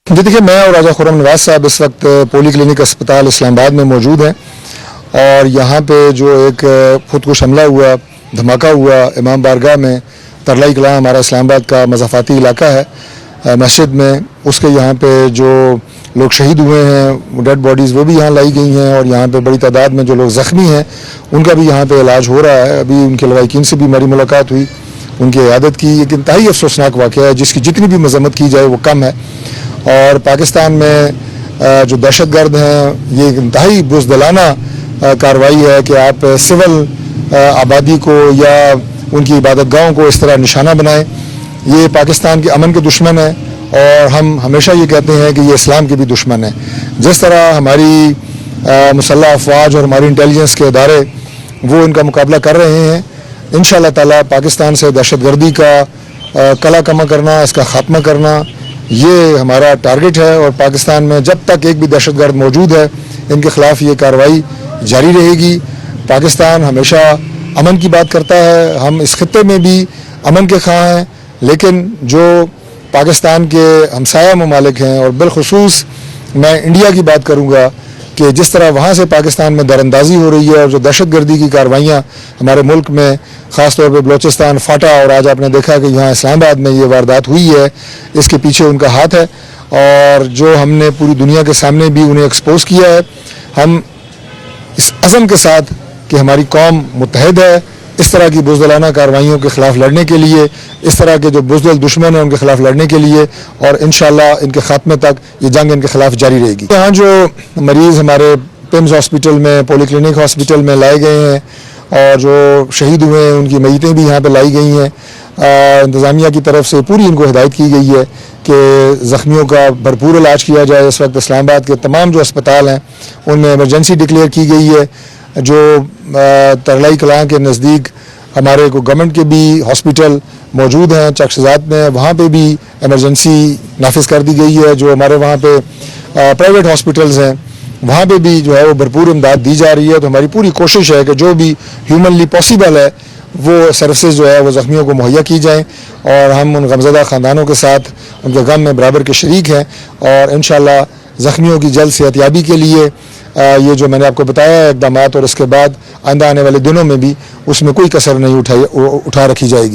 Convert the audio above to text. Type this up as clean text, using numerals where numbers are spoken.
जी देखिए, मैं और राजा खुर्रम नवाज साहब इस वक्त पोली क्लिनिक अस्पताल इस्लामाबाद में मौजूद हैं और यहाँ पे जो एक खुदकुश हमला हुआ, धमाका हुआ इमाम बारगाह में, तरलाई कलां हमारा इस्लामाबाद का मज़ाफ़ाती इलाका है मस्जिद में, उसके यहाँ पे जो लोग शहीद हुए हैं, डेड बॉडीज़ वो भी यहाँ लाई गई हैं और यहाँ पे बड़ी तादाद में जो लोग ज़ख्मी हैं उनका भी यहाँ पे इलाज हो रहा है। अभी उनके लवाकिन से भी हमारी मुलाकात हुई, उनकी इयादत की। एक इंतहाई अफसोसनाक वाक़या है जिसकी जितनी भी मज़म्मत की जाए वो कम है। और पाकिस्तान में जो दहशतगर्द हैं, ये एक इंतहाई बुज़दिलाना कार्रवाई है कि आप सिविल आबादी को या उनकी इबादतगाहों को इस तरह निशाना बनाएं। ये पाकिस्तान के अमन के दुश्मन है और हम हमेशा ये कहते हैं कि ये इस्लाम के भी दुश्मन है। जिस तरह हमारी मुसल्लह अफवाज और हमारी इंटेलिजेंस के इदारे वो इनका मुकाबला कर रहे हैं, इंशाअल्लाह ताला पाकिस्तान से दहशतगर्दी का कला कमा करना, इसका ख़ात्मा करना, ये हमारा टारगेट है। और पाकिस्तान में जब तक एक भी दहशतगर्द मौजूद है, इनके ख़िलाफ़ ये कार्रवाई जारी रहेगी। पाकिस्तान हमेशा अमन की बात करता है, हम इस खत्ते में भी अमन के ख़्वाह हैं, लेकिन जो पाकिस्तान के हमसाया ममालिक हैं और बिलखुसूस मैं इंडिया की बात करूँगा कि जिस तरह वहाँ से पाकिस्तान में दरअंदाजी हो रही है और जो दहशतगर्दी की कार्रवाइयाँ हमारे मुल्क में ख़ास तौर पर बलोचिस्तान, फाटा और आज आपने देखा कि यहाँ इस्लामाबाद में ये वारदात हुई है, इसके पीछे उनका हाथ है। और जो हमने पूरी दुनिया के सामने भी उन्हें एक्सपोज किया है, हम इस अज़म के साथ कि हमारी कौम मुत्तहद है इस तरह की बुज़दिलाना कार्रवाइयों के ख़िलाफ़ लड़ने के लिए, इस तरह के जो बुज़दिल दुश्मन हैं उनके ख़िलाफ़ लड़ने के लिए, और इंशाअल्लाह इनके ख़ात्मे तक ये जंग इनके ख़िलाफ़ जारी रहेगी। यहाँ जो मरीज़ हमारे पिम्स हॉस्पिटल में, पोली क्लिनिक हॉस्पिटल में लाए गए हैं और जो शहीद हुए हैं उनकी मैयतें भी यहाँ पर लाई गई हैं। इंतज़ामिया की तरफ से पूरी इनको हिदायत की गई है कि ज़ख्मियों का भरपूर इलाज किया जाए। इस वक्त इस्लामाबाद के तमाम जो अस्पताल हैं उनमें इमरजेंसी डिक्लेयर की गई है। जो तरलाई कलां के नज़दीक हमारे को गवर्नमेंट के भी हॉस्पिटल मौजूद हैं चकशज़ात में, वहाँ पे भी इमरजेंसी नाफिज कर दी गई है। जो हमारे वहाँ पे प्राइवेट हॉस्पिटल्स हैं वहाँ पे भी जो है वो भरपूर इमदाद दी जा रही है। तो हमारी पूरी कोशिश है कि जो भी ह्यूमनली पॉसिबल है वो सर्विसेज जो है वो ज़ख्मियों को मुहैया की जाएँ और हम उन गमज़दा ख़ानदानों के साथ उनके गम में बराबर के शरीक हैं। और इंशाअल्लाह ज़ख्मियों की जल्द सेहतयाबी के लिए ये जो मैंने आपको बताया है इक़दामात, और इसके बाद आइंदा आने वाले दिनों में भी उसमें कोई कसर नहीं उठा रखी जाएगी।